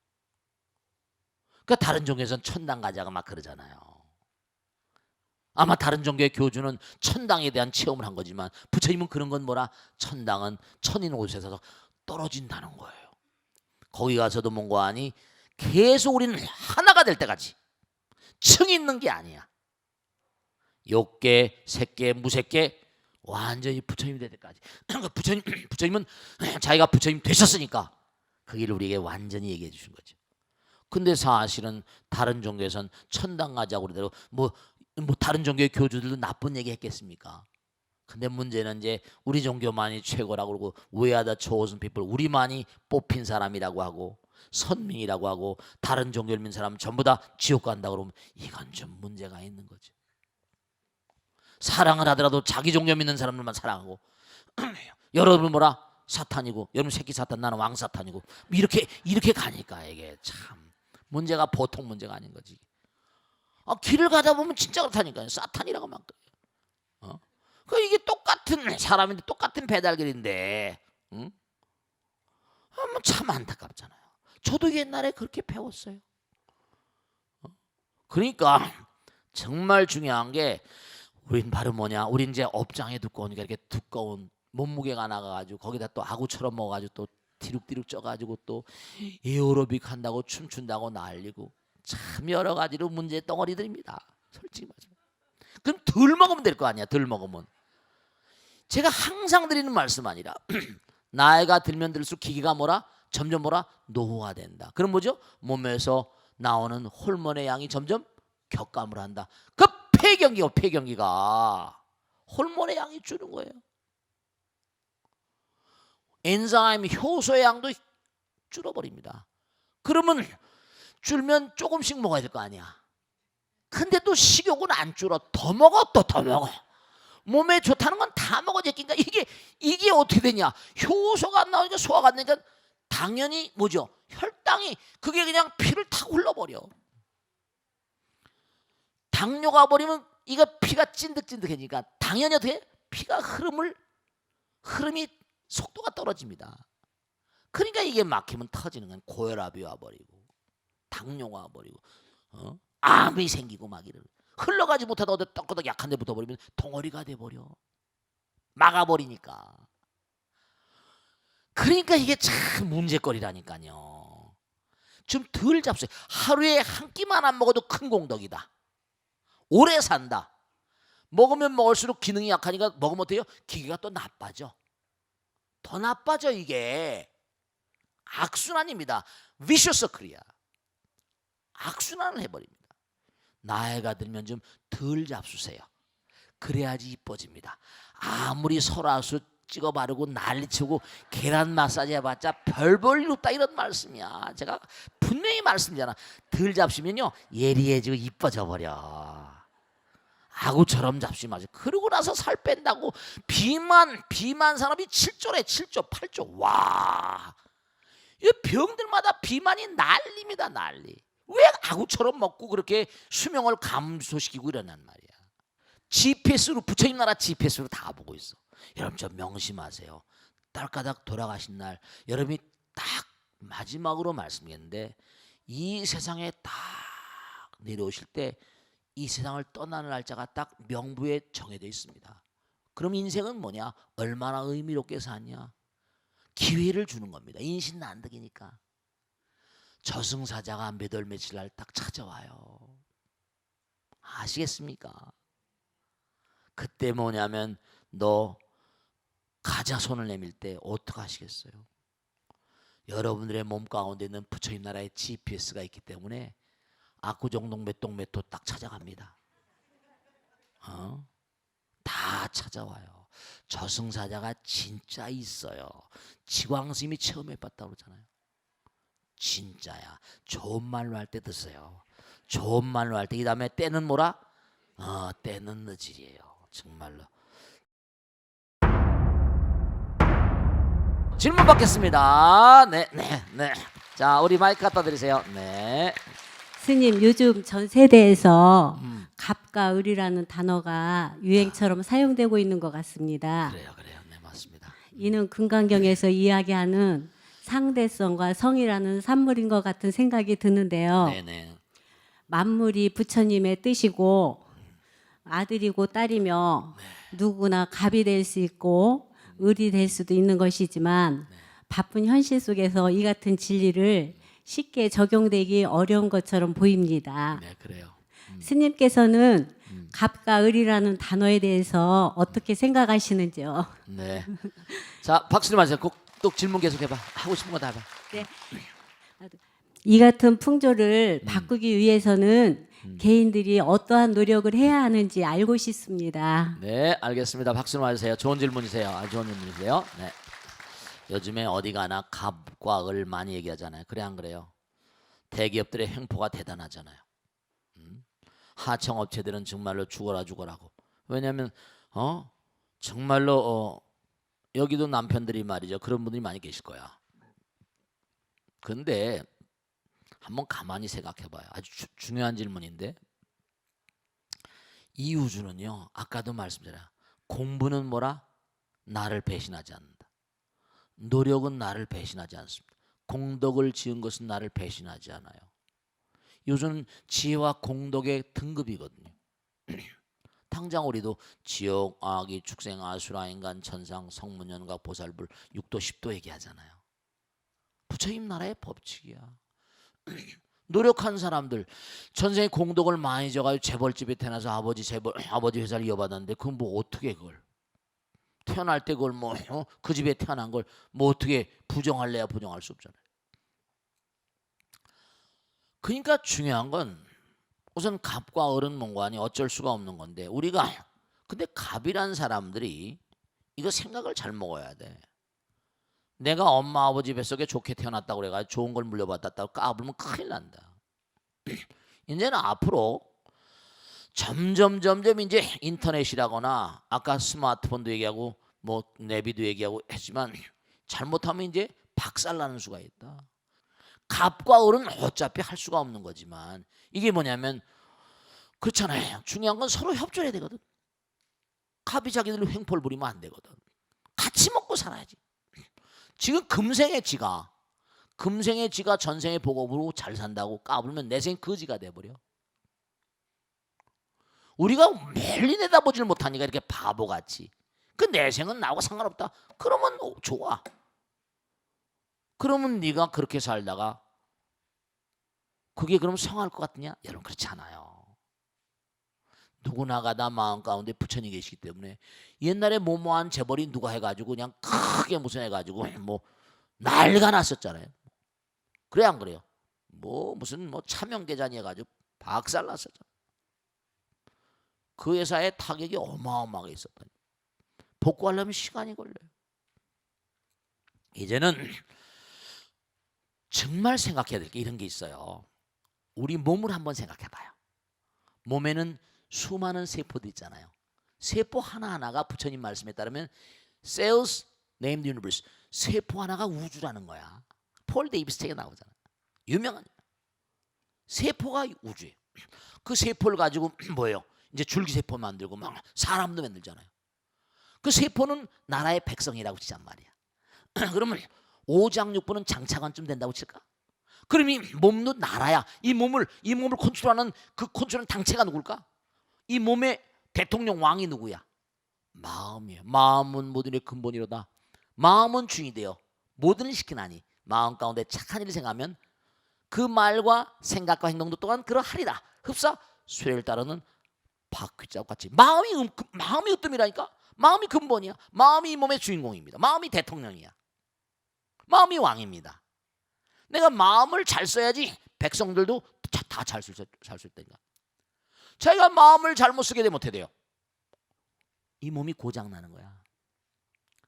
그러니까 다른 종교에서는 천당 가자가 막 그러잖아요. 아마 다른 종교의 교주는 천당에 대한 체험을 한 거지만 부처님은 그런 건 뭐라 천당은 천인 곳에서 떨어진다는 거예요. 거기 가서도 뭔가 하니 계속 우리는 하나가 될 때까지 층이 있는 게 아니야. 욕계, 색계, 무색계 완전히 부처님이 될 때까지. 부처님은 자기가 부처님 되셨으니까 그 길을 우리에게 완전히 얘기해 주신 거죠. 근데 사실은 다른 종교에선 천당 가자고 그러더라고 뭐 다른 종교의 교주들도 나쁜 얘기 했겠습니까? 근데 문제는 이제 우리 종교만이 최고라고 그러고 We are the chosen people 우리만이 뽑힌 사람이라고 하고 선민이라고 하고 다른 종교를 믿는 사람은 전부 다 지옥 간다고 그러면 이건 좀 문제가 있는 거죠. 사랑을 하더라도 자기 종교 믿는 사람들만 사랑하고 여러분 뭐라 사탄이고 여러분 새끼 사탄 나는 왕 사탄이고 이렇게 가니까 이게 참 문제가 보통 문제가 아닌 거지. 길을 가다 보면 진짜 그렇다니까요. 사탄이라고 막 그래요. 이게 똑같은 사람인데 똑같은 배달길인데 참 안타깝잖아요. 저도 옛날에 그렇게 배웠어요. 그러니까 정말 중요한 게 우린 바로 뭐냐? 우린 이제 업장에 두꺼우니까 이렇게 두꺼운 몸무게가 나가가지고 거기다 또 아구처럼 먹어가지고 또 디룩디룩 쪄가지고 또 에어로빅 한다고 춤춘다고 난리고 참 여러 가지로 문제 덩어리들입니다. 솔직히 말해서 그럼 덜 먹으면 될 거 아니야. 덜 먹으면. 제가 항상 드리는 말씀 아니라 나이가 들면 들수록 기계가 뭐라? 점점 뭐라? 노후가 된다. 그럼 뭐죠? 몸에서 나오는 호르몬의 양이 점점 격감을 한다. 그 폐경기가 호르몬의 양이 줄는 거예요. 엔자임 효소의 양도 줄어버립니다. 그러면 줄면 조금씩 먹어야 될 거 아니야. 근데 또 식욕은 안 줄어. 더 먹어. 또 더 먹어. 몸에 좋다는 건 다 먹어야 되니까 이게 어떻게 되냐? 효소가 안 나오니까 소화가 안 되니까 당연히 뭐죠? 혈당이 그게 그냥 피를 타고 흘러버려. 당뇨가 버리면 이거 피가 찐득찐득해지니까 당연히 어떻게 피가 흐름이 속도가 떨어집니다. 그러니까 이게 막히면 터지는 건 고혈압이 와버리고 당뇨가 와버리고 암이 생기고 막 이런 흘러가지 못하다 어디 떡거덕 약한 데 붙어버리면 덩어리가 돼버려. 막아버리니까. 그러니까 이게 참 문제거리라니까요. 좀 덜 잡수요. 하루에 한 끼만 안 먹어도 큰 공덕이다. 오래 산다. 먹으면 먹을수록 기능이 약하니까 먹으면 어때요? 기계가 또 나빠져. 더 나빠져 이게. 악순환입니다. 비셔스 서클이야. 악순환을 해버립니다. 나이가 들면 좀 덜 잡수세요. 그래야지 이뻐집니다. 아무리 설화수 찍어 바르고 난리치고 계란 마사지 해봤자 별 볼 일 없다 이런 말씀이야. 제가 분명히 말씀드리잖아. 덜 잡수면요 예리해지고 이뻐져 버려. 아구처럼 잡수지. 그러고 나서 살 뺀다고 비만 사람이 7조래 7조 8조. 와, 이 병들마다 비만이 난리입니다. 난리. 왜 아구처럼 먹고 그렇게 수명을 감소시키고 이러냔 말이야. GPS로 부처님 나라 GPS로 다 보고 있어. 여러분 저 명심하세요. 딸까닥 돌아가신 날 여러분이 딱 마지막으로 말씀드렸는데 이 세상에 딱 내려오실 때 이 세상을 떠나는 날짜가 딱 명부에 정해져 있습니다. 그럼 인생은 뭐냐? 얼마나 의미롭게 사냐? 기회를 주는 겁니다. 인신난득이니까. 저승사자가 몇 월 며칠 날 딱 찾아와요. 아시겠습니까? 그때 뭐냐면 너 가자 손을 내밀 때 어떻게 하시겠어요? 여러분들의 몸 가운데 있는 부처님 나라의 GPS가 있기 때문에 압구정동 몇 동 몇 호 딱 찾아갑니다. 다 찾아와요. 저승사자가 진짜 있어요. 지광스님이 체험해봤다고 그러잖아요. 진짜야. 좋은 말로 할 때 드세요. 좋은 말로 할 때. 이 다음에 때는 뭐라? 때는 늦으리에요. 정말로. 질문 받겠습니다. 네. 자, 우리 마이크 갖다 드리세요. 네. 스님, 요즘 전 세대에서 갑과 을이라는 단어가 유행처럼 사용되고 있는 것 같습니다. 그래요. 네, 맞습니다. 이는 금강경에서 이야기하는 상대성과 성이라는 산물인 것 같은 생각이 드는데요. 네네. 만물이 부처님의 뜻이고 아들이고 딸이며 누구나 갑이 될 수 있고 을이 될 수도 있는 것이지만 바쁜 현실 속에서 이 같은 진리를 쉽게 적용되기 어려운 것처럼 보입니다. 네, 그래요. 스님께서는 갑과 을이라는 단어에 대해서 어떻게 생각하시는지요? 네. 자, 박수님 하세요. 꼭 질문 계속해봐. 하고 싶은 거 다 해봐. 네. 이 같은 풍조를 바꾸기 위해서는 개인들이 어떠한 노력을 해야 하는지 알고 싶습니다. 네, 알겠습니다. 박수님 하세요. 좋은 질문이세요. 아주 좋은 질문이세요. 네. 요즘에 어디 가나 갑과 을 많이 얘기하잖아요. 그래 안 그래요? 대기업들의 횡포가 대단하잖아요. 하청업체들은 정말로 죽어라고. 왜냐하면 정말로 여기도 남편들이 말이죠. 그런 분들이 많이 계실 거야. 근데 한번 가만히 생각해봐요. 아주 중요한 질문인데 이 우주는요. 아까도 말씀드려요. 공부는 뭐라? 나를 배신하지 않는다. 노력은 나를 배신하지 않습니다. 공덕을 지은 것은 나를 배신하지 않아요. 요즘 지혜와 공덕의 등급이거든요. 당장 우리도 지옥, 악이, 축생, 아수라, 인간, 천상, 성문연가, 보살불 6도 10도 얘기하잖아요. 부처님 나라의 법칙이야. 노력한 사람들 전생에 공덕을 많이 져가지고 재벌집에 태어나서 아버지 회사를 이어받았는데 그건 뭐 어떻게 그걸 태어날 때 그걸 뭐 그 집에 태어난 걸 뭐 어떻게 부정할래야 부정할 수 없잖아요. 그러니까 중요한 건 우선 갑과 을은 뭔가니 어쩔 수가 없는 건데 우리가 근데 갑이란 사람들이 이거 생각을 잘 먹어야 돼. 내가 엄마 아버지 뱃속에 좋게 태어났다고 그래가지고 좋은 걸 물려받았다고 까불면 큰일 난다. 이제는 앞으로 점점 이제 인터넷이라거나 아까 스마트폰도 얘기하고 뭐 내비도 얘기하고 했지만 잘못하면 이제 박살나는 수가 있다. 갑과 을은 어차피 할 수가 없는 거지만 이게 뭐냐면 그렇잖아요. 중요한 건 서로 협조해야 되거든. 갑이 자기들로 횡포를 부리면 안 되거든. 같이 먹고 살아야지. 지금 금생의 지가 전생의 복업으로 잘 산다고 까불면 내생 거지가 돼버려. 우리가 멀리 내다보질 못하니까 이렇게 바보같이 그 내생은 나하고 상관없다. 그러면 좋아. 그러면 네가 그렇게 살다가 그게 그럼 성할 것 같느냐? 여러분 그렇지 않아요. 누구나가 다 마음 가운데 부처님이 계시기 때문에 옛날에 뭐뭐한 재벌이 누가 해가지고 그냥 크게 무슨 해가지고 뭐 난리가 났었잖아요. 그래 안 그래요? 뭐 무슨 뭐 차명계좌니 해가지고 박살 났었잖아요. 그 회사의 타격이 어마어마하게 있었다니. 복구하려면 시간이 걸려요. 이제는 정말 생각해야 될 게 이런 게 있어요. 우리 몸을 한번 생각해봐요. 몸에는 수많은 세포들 있잖아요. 세포 하나하나가 부처님 말씀에 따르면 cells named universe. 세포 하나가 우주라는 거야. 폴 데이비스 책에 나오잖아. 유명한 세포가 우주예요. 그 세포를 가지고 뭐예요? 이제 줄기세포 만들고 막 사람도 만들잖아요. 그 세포는 나라의 백성이라고 치잔 말이야. 그러면 오장육부는 장차관쯤 된다고 칠까? 그럼 이 몸도 나라야. 이 몸을 컨트롤하는 그 컨트롤하는 당체가 누굴까? 이 몸의 대통령 왕이 누구야? 마음이에요. 마음은 모든 일의 근본이로다. 마음은 주인이 돼요. 모든 일을 시키나니 마음 가운데 착한 일을 생각하면 그 말과 생각과 행동도 또한 그러하리라. 흡사 쇠를 따르는 바퀴자국 같이 마음이 으뜸이라니까. 마음이 근본이야. 마음이 이 몸의 주인공입니다. 마음이 대통령이야. 마음이 왕입니다. 내가 마음을 잘 써야지 백성들도 다 잘 수 있다니까. 자기가 마음을 잘못 쓰게 되면 어떻게 돼요? 이 몸이 고장나는 거야.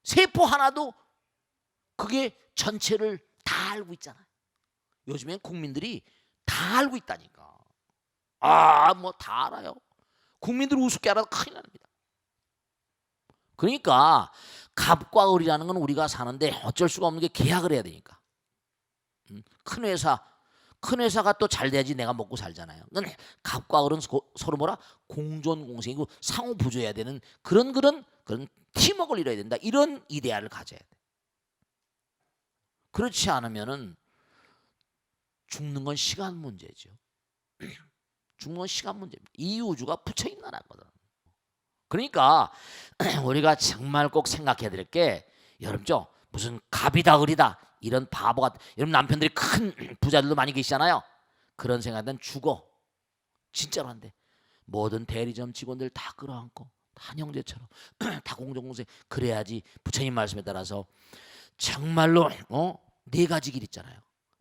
세포 하나도 그게 전체를 다 알고 있잖아. 요즘엔 국민들이 다 알고 있다니까. 뭐 다 알아요. 국민들 우습게 알아도 큰일 납니다. 그러니까 갑과 을이라는 건 우리가 사는데 어쩔 수가 없는 게 계약을 해야 되니까. 큰 회사가 또 잘 돼야지 내가 먹고 살잖아요. 그러니까 갑과 을은 서로 뭐라 공존공생이고 상호 부조해야 되는 그런 팀워크를 이뤄야 된다. 이런 이데아를 가져야 돼. 그렇지 않으면은 죽는 건 시간 문제죠. 죽는 건 시간 문제입니다. 이 우주가 부처님 나라거든. 그러니까 우리가 정말 꼭 생각해야 될 게 여러분죠. 무슨 갑이다 을이다 이런 바보가 여러분 남편들이 큰 부자들도 많이 계시잖아요. 그런 생각은 죽어. 진짜로 한데 모든 대리점 직원들 다 끌어안고 다 형제처럼 다 공정공생 그래야지 부처님 말씀에 따라서 정말로 네 가지 길 있잖아요.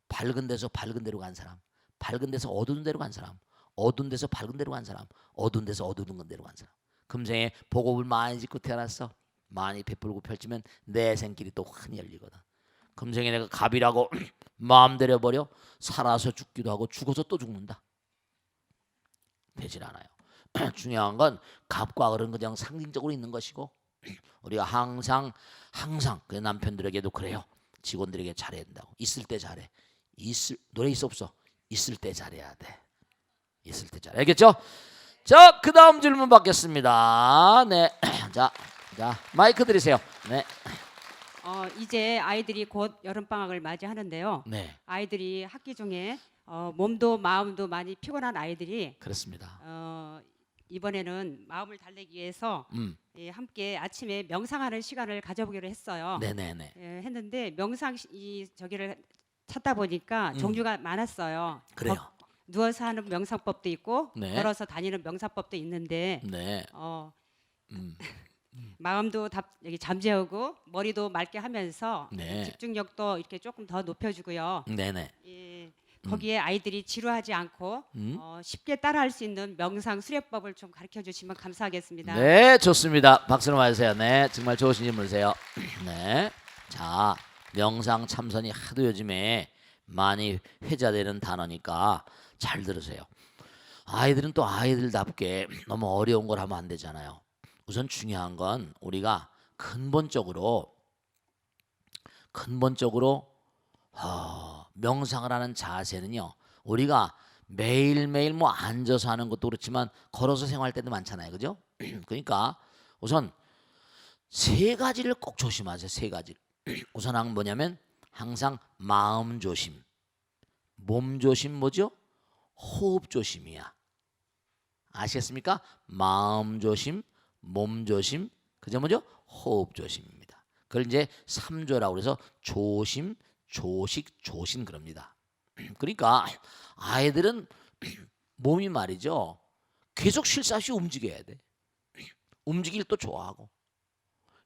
밝은 데서 밝은 데로 간 사람, 밝은 데서 어두운 데로 간 사람, 어두운 데서 밝은 데로 간 사람, 어두운 데서 어두운 데로 간 사람. 금생에 복업을 많이 짓고 태어났어. 많이 베풀고 펼치면 내 생길이 또 환히 열리거든. 금생에 내가 갑이라고 마음대로 버려 살아서 죽기도 하고 죽어서 또 죽는다. 되질 않아요. 중요한 건 갑과 을은 그냥 상징적으로 있는 것이고 우리가 항상 그 남편들에게도 그래요. 직원들에게 잘해야 된다고. 있을 때 잘해. 노래 있어 없어? 있을 때 잘해야 돼. 있을 때 잘해. 알겠죠? 자, 그 다음 질문 받겠습니다. 네, 자, 마이크 드리세요. 네. 이제 아이들이 곧 여름 방학을 맞이하는데요. 네, 아이들이 학기 중에 몸도 마음도 많이 피곤한 아이들이 그렇습니다. 이번에는 마음을 달래기 위해서 함께 아침에 명상하는 시간을 가져보기로 했어요. 네네네. 했는데 명상 저기를 찾다 보니까 종류가 많았어요. 그래요. 누워서 하는 명상법도 있고 네. 걸어서 다니는 명상법도 있는데 네. 음. 마음도 여기 잠재우고 머리도 맑게 하면서 네. 집중력도 이렇게 조금 더 높여주고요. 네네. 예, 거기에 아이들이 지루하지 않고 쉽게 따라할 수 있는 명상 수련법을 좀 가르쳐 주시면 감사하겠습니다. 네, 좋습니다. 박수로 맞으세요. 네, 정말 좋으신 질문이세요. 네, 자, 명상 참선이 하도 요즘에 많이 회자되는 단어니까 잘 들으세요. 아이들은 또 아이들답게 너무 어려운 걸 하면 안 되잖아요. 우선 중요한 건 우리가 근본적으로 명상을 하는 자세는요. 우리가 매일매일 뭐 앉아서 하는 것도 그렇지만 걸어서 생활할 때도 많잖아요. 그죠? 그러니까 우선 세 가지를 꼭 조심하세요. 세 가지. 우선 한 뭐냐면 항상 마음 조심, 몸 조심 뭐죠? 호흡 조심이야. 아시겠습니까? 마음 조심, 몸 조심, 그죠 뭐죠? 호흡 조심입니다. 그걸 이제 3조라고 그래서 조심, 조식, 조신 그럽니다. 그러니까 아이들은 몸이 말이죠. 계속 쉴 새 없이 움직여야 돼. 움직일 또 좋아하고.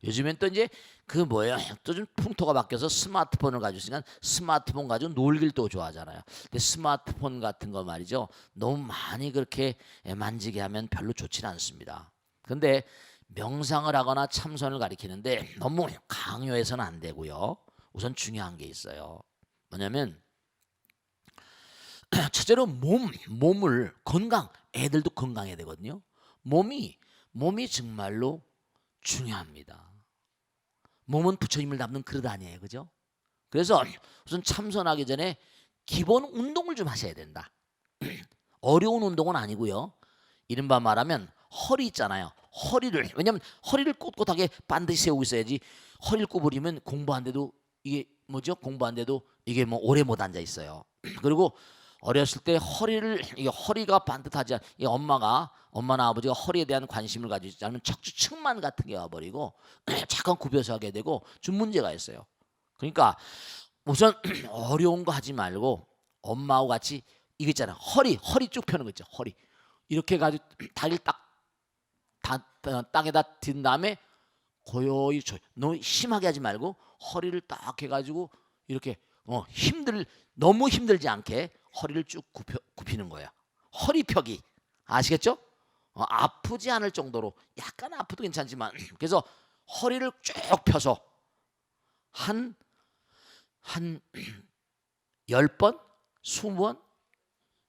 요즘엔 또 이제 그 뭐예요? 또 좀 풍토가 바뀌어서 스마트폰을 가지고 있으니까 스마트폰 가지고 놀길 또 좋아하잖아요. 근데 스마트폰 같은 거 말이죠. 너무 많이 그렇게 만지게 하면 별로 좋지는 않습니다. 근데 명상을 하거나 참선을 가리키는데 너무 강요해서는 안 되고요. 우선 중요한 게 있어요. 뭐냐면 첫째로 몸을 건강, 애들도 건강해야 되거든요. 몸이 정말로 중요합니다. 몸은 부처님을 담는 그릇 아니에요, 그죠? 그래서 우선 참선하기 전에 기본 운동을 좀 하셔야 된다. 어려운 운동은 아니고요. 이른바 말하면 허리 있잖아요. 왜냐면 허리를 꼿꼿하게 반드시 세우고 있어야지. 허리를 구부리면 공부하는데도 이게 뭐죠? 공부하는데도 이게 뭐 오래 못 앉아 있어요. 그리고 어렸을 때 허리가 반듯하지 이 엄마나 아버지가 허리에 대한 관심을 가지고 있지 않으면 척추 측만 같은 게 와버리고 잠깐 굽혀서 하게 되고 좀 문제가 있어요. 그러니까 우선 어려운 거 하지 말고 엄마하고 같이 이거 있잖아요. 허리 쭉 펴는 거 있죠. 허리 이렇게 해가지고 다리를 땅에다 든 다음에 고요히 너무 심하게 하지 말고 허리를 딱 해가지고 이렇게 너무 힘들지 않게 허리를 쭉 굽히는 거야. 허리 펴기 아시겠죠? 아프지 않을 정도로 약간 아프도 괜찮지만 그래서 허리를 쭉 펴서 한 10번, 20번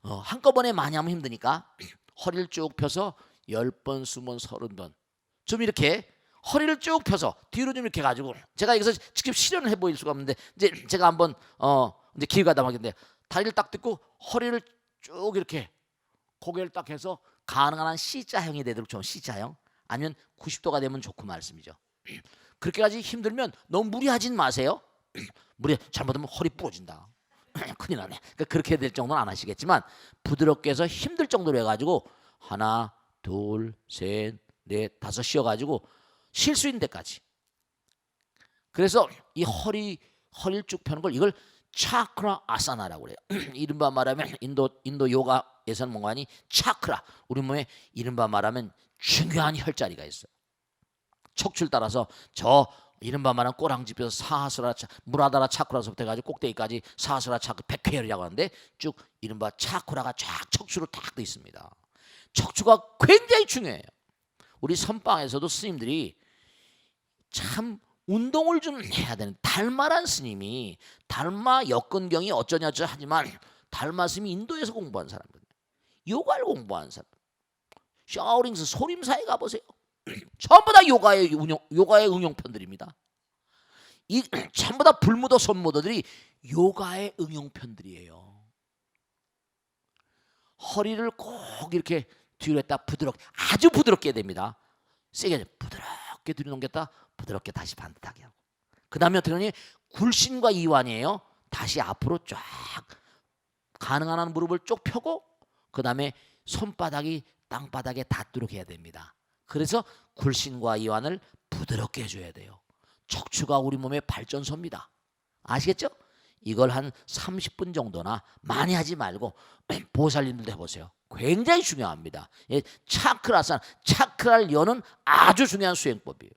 한꺼번에 많이 하면 힘드니까 허리를 쭉 펴서 10번, 20번, 30번 좀 이렇게 허리를 쭉 펴서 뒤로 좀 이렇게 가지고 제가 여기서 직접 실현을 해보일 수가 없는데 이제 제가 한번 이제 기회가 남았는데 다리를 딱 뜯고 허리를 쭉 이렇게 고개를 딱 해서 가능한 한 C자형이 되도록 좀 C자형 아니면 90도가 되면 좋고 말씀이죠. 그렇게까지 힘들면 너무 무리하진 마세요. 잘못하면 허리 부러진다. 큰일 나네. 그러니까 그렇게 될 정도는 안 하시겠지만 부드럽게 해서 힘들 정도로 해가지고 하나, 둘, 셋, 넷, 다섯 쉬어가지고 쉴 수 있는 데까지. 그래서 이 허리를 쭉 펴는 걸 이걸 차크라 아사나라고 그래요. 이른바 말하면 인도 요가에서는 뭔가니 차크라 우리 몸에 이른바 말하면 중요한 혈자리가 있어요. 척추를 따라서 저 이른바 말하면 꼬랑집에서 사하스라 무라다라 차크라서부터 해가지고 꼭대기까지 사하스라 차크 백회열이라고 하는데 쭉 이른바 차크라가 쫙 척추로 딱 돼 있습니다. 척추가 굉장히 중요해요. 우리 선방에서도 스님들이 참 운동을 좀 해야 되는 달마란 스님이 달마 역근경이 어쩌냐 하지만 달마 스님이 인도에서 공부한 사람이거든요. 요가를 공부한 사람. 샤오링스 소림사에 가보세요. 전부 다 요가의 응용편들입니다. 이 전부 다 불무도 선무도들이 요가의 응용편들이에요. 허리를 꼭 이렇게 뒤로 했다 부드럽게 아주 부드럽게 해야 됩니다. 세게 부드럽게 뒤로 넘겼다 부드럽게 다시 반듯하게 하고 그 다음에 어떻게 하니 굴신과 이완이에요. 다시 앞으로 쫙 가능한 한 무릎을 쭉 펴고 그 다음에 손바닥이 땅바닥에 닿도록 해야 됩니다. 그래서 굴신과 이완을 부드럽게 해줘야 돼요. 척추가 우리 몸의 발전소입니다. 아시겠죠? 이걸 한 30분 정도나 많이 하지 말고 보살님들도 해보세요. 굉장히 중요합니다. 예, 차크라를 여는 아주 중요한 수행법이에요.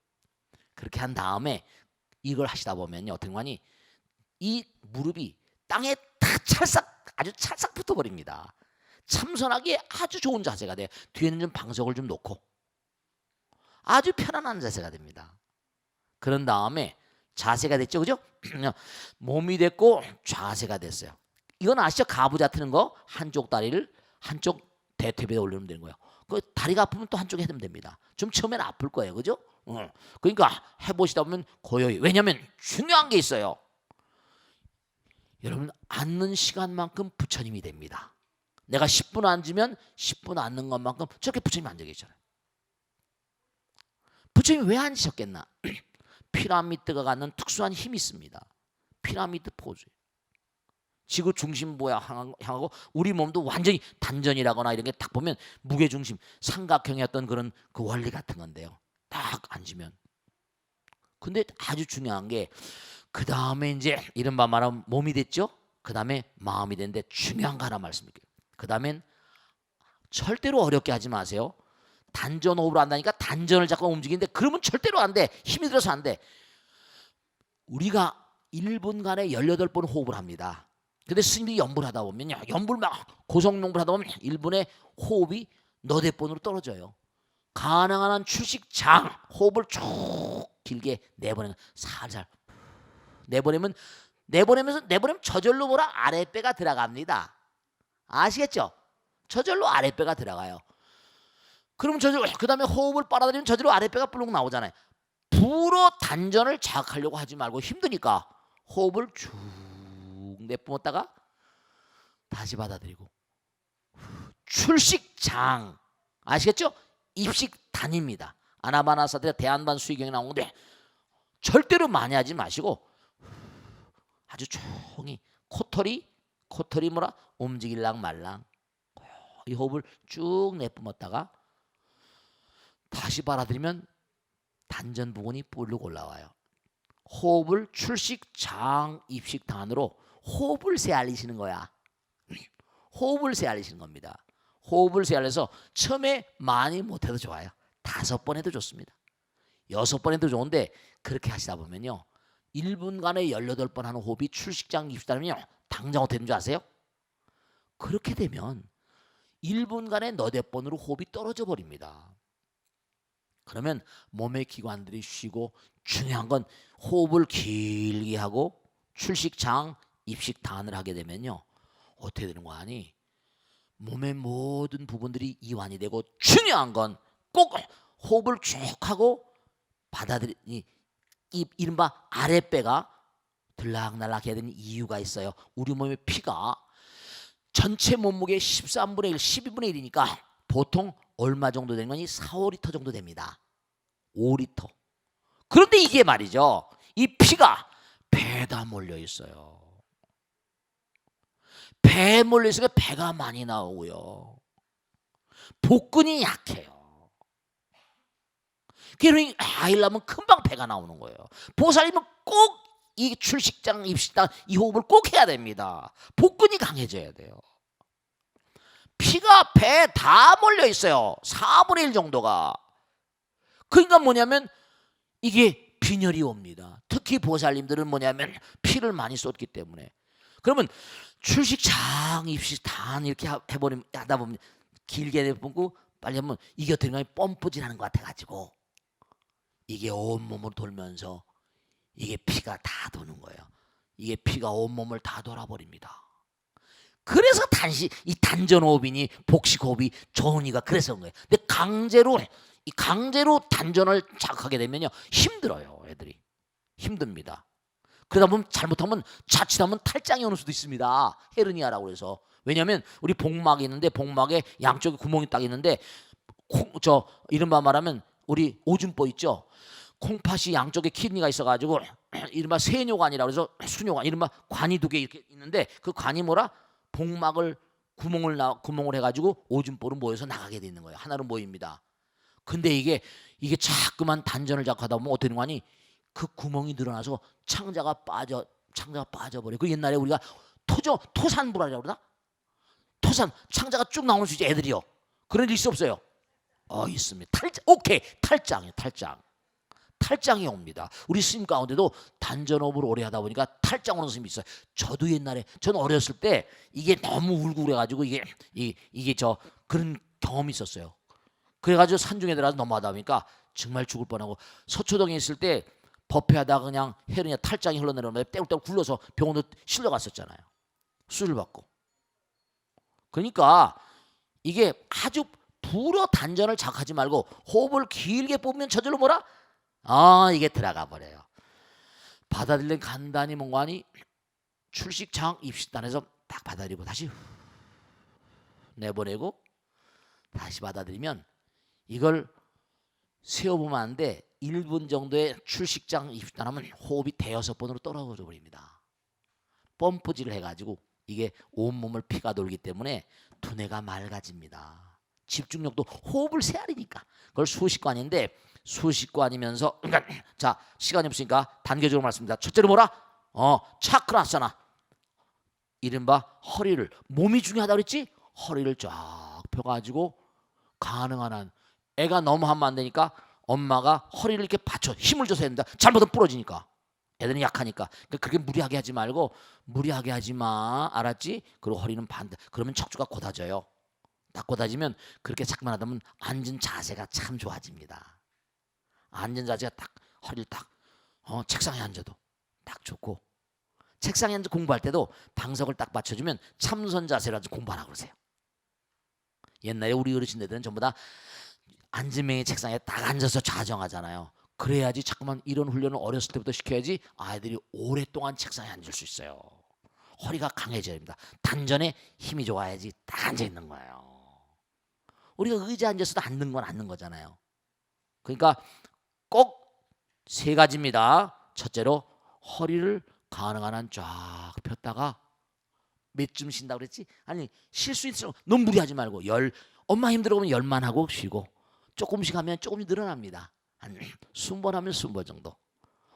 그렇게 한 다음에 이걸 하시다 보면요, 어떤 거니 이 무릎이 땅에 딱 아주 찰싹 붙어버립니다. 참선하기에 아주 좋은 자세가 돼요. 뒤에는 좀 방석을 좀 놓고 아주 편안한 자세가 됩니다. 그런 다음에 자세가 됐죠, 그죠? 몸이 됐고 자세가 됐어요. 이건 아시죠? 가부좌 트는 거 한쪽 다리를 한쪽 대퇴비에 올리면 되는 거예요. 그 다리가 아프면 또 한쪽에 해도 됩니다. 좀 처음엔 아플 거예요, 그죠? 그러니까 해보시다 보면 고요히. 왜냐하면 중요한 게 있어요. 여러분 앉는 시간만큼 부처님이 됩니다. 내가 10분 앉으면 10분 앉는 것만큼 저렇게 부처님이 앉아 계시잖아요. 부처님이 왜 앉으셨겠나? 피라미드가 갖는 특수한 힘이 있습니다. 피라미드 포즈. 지구 중심부에 향하고 우리 몸도 완전히 단전이라거나 이런 게 딱 보면 무게중심 삼각형이었던 그런 그 원리 같은 건데요. 딱 앉으면. 근데 아주 중요한 게 그 다음에 이제 이른바 말하면 몸이 됐죠. 그 다음에 마음이 됐는데 중요한 거 하나 말씀드릴게요. 그 다음엔 절대로 어렵게 하지 마세요. 단전 호흡을 한다니까 단전을 자꾸 움직이는데 그러면 절대로 안 돼. 힘이 들어서 안 돼. 우리가 1분간에 18번 호흡을 합니다. 근데 스님들이 연불 하다 보면요, 연불 막 고성농불 하다 보면 1분에 호흡이 너댓 번으로 떨어져요. 가능한 한 출식장 호흡을 쭉 길게 내보내면 살살 내보내면 저절로 뭐라 아랫배가 들어갑니다. 아시겠죠? 저절로 아랫배가 들어가요. 그러면 저절로 그 다음에 호흡을 빨아들이면 저절로 아랫배가 불룩 나오잖아요. 불어 단전을 자극하려고 하지 말고 힘드니까 호흡을 쭉 내뿜었다가 다시 받아들이고 출식장 아시겠죠? 입식단입니다. 아나바나사티가 대한반 수의경에 나오는데 절대로 많이 하지 마시고 아주 조용히 코털이 뭐라 움직일랑 말랑 이 호흡을 쭉 내뿜었다가 다시 받아들이면 단전 부분이 뿔룩 올라와요. 호흡을 출식, 장, 입식, 단으로 호흡을 세알리시는 거야. 호흡을 세알리시는 겁니다. 호흡을 세알려서 처음에 많이 못해도 좋아요. 5번 해도 좋습니다. 6번 해도 좋은데 그렇게 하시다 보면요, 1분간에 18번 하는 호흡이 출식장, 입식단이면요, 당장 어떻게 되는 줄 아세요? 그렇게 되면 1분간에 너댓 번으로 호흡이 떨어져 버립니다. 그러면 몸의 기관들이 쉬고 중요한 건 호흡을 길게 하고 출식장, 입식단을 하게 되면요, 어떻게 되는 거 아니? 몸의 모든 부분들이 이완이 되고 중요한 건 꼭 호흡을 쭉 하고 받아들이니 이른바 아랫배가 들락날락 해야 되는 이유가 있어요. 우리 몸의 피가 전체 몸무게의 13분의 1, 12분의 1이니까 보통 얼마 정도 되는 거니? 4, 5리터 정도 됩니다. 5리터. 그런데 이게 말이죠, 이 피가 배에다 몰려 있어요. 배에 몰려 있으니까 배가 많이 나오고요, 복근이 약해요. 그러니 아이라면 금방 배가 나오는 거예요. 보살님은 꼭 이 출식장, 입식장 이 호흡을 꼭 해야 됩니다. 복근이 강해져야 돼요. 피가 배에 다 몰려 있어요. 4분의 1 정도가. 그러니까 뭐냐면 이게 빈혈이 옵니다. 특히 보살님들은 뭐냐면 피를 많이 쏟기 때문에. 그러면 출식장, 입식단 이렇게 해버리면 하다 보면 길게 내뿜고 빨리 하면 이게 어떻게 보면 펌프질하는 것 같아가지고 이게 온몸을 돌면서 이게 피가 다 도는 거예요. 이게 피가 온몸을 다 돌아버립니다. 그래서 이 단전호흡이니 복식호흡이 좋으니까 그래서 그런 거예요. 근데 강제로 단전을 자극하게 되면요, 힘들어요. 애들이 힘듭니다. 그러다 보면 잘못하면 자칫하면 탈장이 오는 수도 있습니다. 헤르니아라고 그래서. 왜냐하면 우리 복막이 있는데 복막에 양쪽에 구멍이 딱 있는데 이른바 말하면 우리 오줌보 있죠. 콩팥이 양쪽에 키드니가 있어가지고 이른바 세뇨관이라고 해서 수뇨관, 이른바 관이 2개 이렇게 있는데 그 관이 뭐라 복막을 구멍을 해가지고 오줌보로 모여서 나가게 돼 있는 거예요. 하나로 모입니다. 근데 이게 자꾸만 단전을 자극하다 보면 어떻게 되는 거 아니? 그 구멍이 늘어나서 창자가 창자가 빠져버려. 그 옛날에 우리가 토산불알이라고 그러나? 창자가 쭉 나오는 수 있지 애들이요. 그런 일 있어 없어요? 있습니다. 오케이. 탈장이에요. 탈장이 옵니다. 우리 스님 가운데도 단전업을 오래 하다 보니까 탈장 오는 스님이 있어요. 저도 옛날에 저는 어렸을 때 이게 너무 울고 그래가지고 이게 그런 경험이 있었어요. 그래가지고 산중에 들어가서 넘어가다 보니까 정말 죽을 뻔하고 서초동에 있을 때 법회하다가 그냥 혈흔이 탈장이 흘러내려오면 떼굴떼굴 굴러서 병원으로 실려갔었잖아요. 수술 받고. 그러니까 이게 아주 불어 단전을 자극하지 말고 호흡을 길게 뽑으면 저절로 뭐라? 이게 들어가 버려요. 받아들이는 간단히 뭔가니 출식장 입식단에서 딱 받아들이고 다시 내보내고 다시 받아들이면 이걸 세어보면 안 돼. 1분 정도의 출식장 입식단 하면 호흡이 대여섯 번으로 떨어져 버립니다. 펌프질을 해가지고 이게 온몸을 피가 돌기 때문에 두뇌가 맑아집니다. 집중력도 호흡을 세아리니까 그걸 수식관인데 수식관이면서 그러니까 자 시간이 없으니까 단계적으로 말씀드립니다. 첫째로 뭐라? 차크라사나. 이른바 허리를 몸이 중요하다 그랬지? 허리를 쫙 펴가지고 가능한 한 애가 너무 하면 안 되니까 엄마가 허리를 이렇게 받쳐 힘을 줘서 해야 된다. 잘못하면 부러지니까. 애들은 약하니까. 그러니까 그렇게 무리하게 하지 말고 무리하게 하지 마. 알았지? 그리고 허리는 반대. 그러면 척추가 곧아져요. 딱 곧아지면 그렇게 자꾸만 하다 보면 앉은 자세가 참 좋아집니다. 앉은 자세가 딱 허리를 딱 책상에 앉아도 딱 좋고 책상에 앉아 공부할 때도 방석을 딱 받쳐주면 참선 자세라도 공부하라 그러세요. 옛날에 우리 어르신들은 전부 다 앉은 명의 책상에 딱 앉아서 좌정하잖아요. 그래야지 자꾸만 이런 훈련을 어렸을 때부터 시켜야지 아이들이 오랫동안 책상에 앉을 수 있어요. 허리가 강해져야 됩니다. 단전에 힘이 좋아야지 딱 앉아 있는 거예요. 우리가 의자에 앉아서도 앉는 건 앉는 거잖아요. 그러니까 꼭 세 가지입니다. 첫째로 허리를 가능한 한 쫙 폈다가 몇 줌 쉰다고 그랬지? 아니 쉴 수 있어. 너무 무리하지 말고 엄마 힘들어 보면 열만 하고 쉬고 조금씩 하면 조금씩 늘어납니다. 한 20번 하면 20번 정도.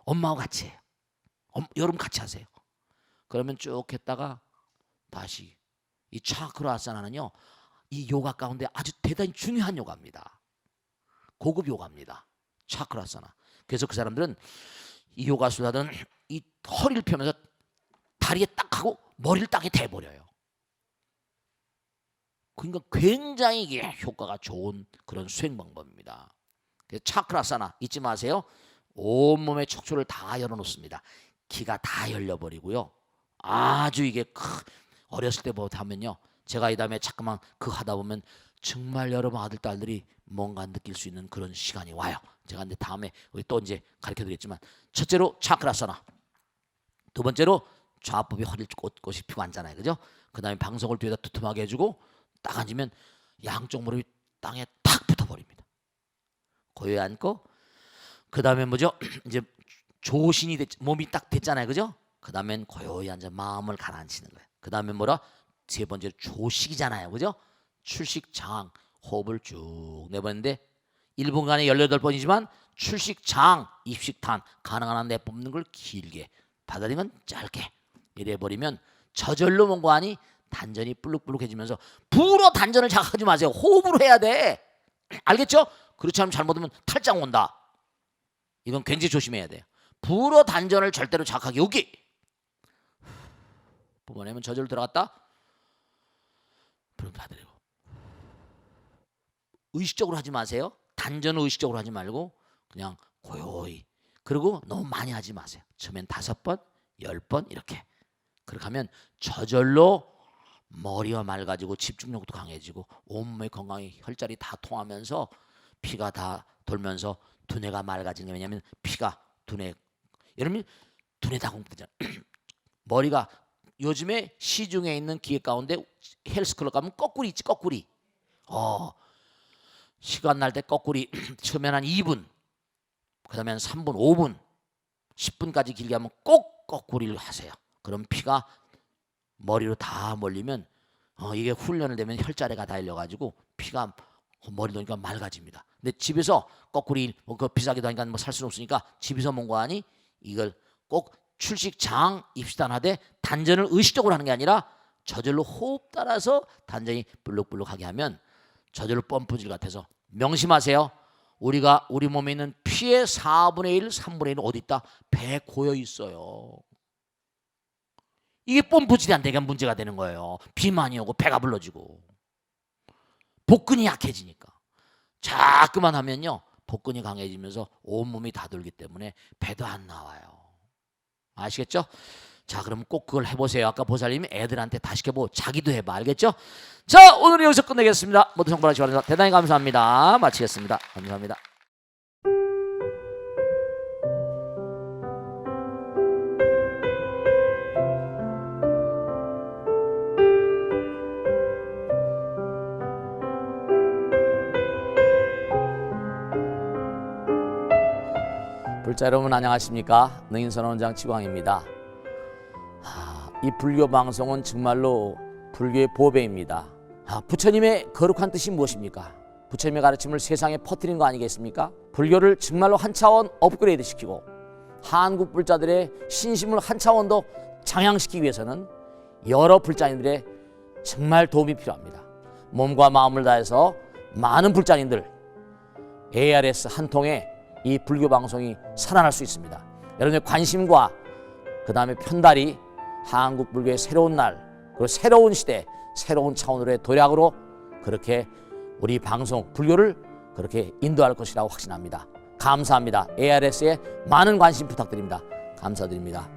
엄마하고 같이 해요. 여러분 같이 하세요. 그러면 쭉 했다가 다시 이 차크라 아사나는요. 이 요가 가운데 아주 대단히 중요한 요가입니다. 고급 요가입니다. 차크라 아사나. 그래서 그 사람들은 이 요가술 하던 이 허리를 펴면서 다리에 딱 하고 머리를 딱에 대버려요. 그러니까 굉장히 이게 효과가 좋은 그런 수행 방법입니다. 차크라사나 잊지 마세요. 온몸의 척추를 다 열어놓습니다. 기가 다 열려버리고요. 아주 이게 어렸을 때부터 하면요. 제가 이 다음에 자꾸만 하다 보면 정말 여러분 아들 딸들이 뭔가 느낄 수 있는 그런 시간이 와요. 제가 근데 다음에 우리 또 이제 가르쳐드리겠지만 첫째로 차크라사나, 두 번째로 좌법이 허리를 꼿꼿이 펴고 앉잖아요, 그죠? 그 다음에 방석을 뒤에다 두툼하게 해주고 딱 앉으면 양쪽 무릎이 땅에 탁 붙어버립니다. 고요히 앉고 그 다음에 뭐죠? 이제 조신이 몸이 딱 됐잖아요, 그죠? 그 다음엔 고요히 앉아 마음을 가라앉히는 거예요. 그 다음에 뭐라? 세 번째 조식이잖아요, 그죠? 출식 장 호흡을 쭉 내보는데 1분간에 18번이지만 출식 장 입식 탄 가능한 한 내뿜는 걸 길게 받아들이면 짧게 이래 버리면 저절로 뭔가 하니 단전이 불룩불룩해지면서 불어 단전을 자극하지 마세요. 호흡으로 해야 돼. 알겠죠? 그렇지 않으면 잘못하면 탈장 온다. 이건 굉장히 조심해야 돼요. 불어 단전을 절대로 자극하기 여기 뿜어내면 저절로 들어갔다. 불어 받아들이고 의식적으로 하지 마세요. 단전을 의식적으로 하지 말고 그냥 고요히. 그리고 너무 많이 하지 마세요. 처음엔 5번, 10번 이렇게. 그렇게 하면 저절로 머리가 맑아지고 집중력도 강해지고 온몸의 건강이 혈자리 다 통하면서 피가 다 돌면서 두뇌가 맑아지는 게 왜냐하면 피가 두뇌 여러분 두뇌 다 공부되잖아요. 머리가 요즘에 시중에 있는 기계 가운데 헬스클럽 가면 거꾸리 있지 거꾸리. 시간 날 때 거꾸리 처음엔 한 2분 그 다음에 한 3분 5분 10분까지 길게 하면 꼭 거꾸리를 하세요. 그럼 피가 머리로 다 몰리면 이게 훈련을 되면 혈자리가 다 열려가지고 피가 머리 도니까 맑아집니다. 근데 집에서 거꾸리 그 비싸기도 하니까 뭐 살 수는 없으니까 집에서 뭔가 하니 이걸 꼭 출식장 입시단하되 단전을 의식적으로 하는 게 아니라 저절로 호흡 따라서 단전이 불룩불룩하게 하면 저절로 펌프질 같아서 명심하세요. 우리 몸에 있는 피의 4분의 1, 3분의 1은 어디 있다? 배에 고여 있어요. 이게 펌프질이 안 되니까 문제가 되는 거예요. 비만이 오고 배가 불러지고 복근이 약해지니까. 자꾸만 하면요 복근이 강해지면서 온몸이 다 돌기 때문에 배도 안 나와요. 아시겠죠? 자, 그럼 꼭 그걸 해보세요. 아까 보살님이 애들한테 다 시켜보고 자기도 해봐. 알겠죠? 자, 오늘은 여기서 끝내겠습니다. 모두 성불하시기 바랍니다. 대단히 감사합니다. 마치겠습니다. 감사합니다. 불자 여러분 안녕하십니까? 능인선원장 지광입니다. 이 불교 방송은 정말로 불교의 보배입니다. 부처님의 거룩한 뜻이 무엇입니까? 부처님의 가르침을 세상에 퍼뜨린 거 아니겠습니까? 불교를 정말로 한 차원 업그레이드 시키고 한국 불자들의 신심을 한 차원 더 장양시키기 위해서는 여러 불자님들의 정말 도움이 필요합니다. 몸과 마음을 다해서 많은 불자님들 ARS 한 통에 이 불교 방송이 살아날 수 있습니다. 여러분의 관심과 그 다음에 편달이 한국 불교의 새로운 날, 그리고 새로운 시대, 새로운 차원으로의 도약으로 그렇게 우리 방송, 불교를 그렇게 인도할 것이라고 확신합니다. 감사합니다. ARS에 많은 관심 부탁드립니다. 감사드립니다.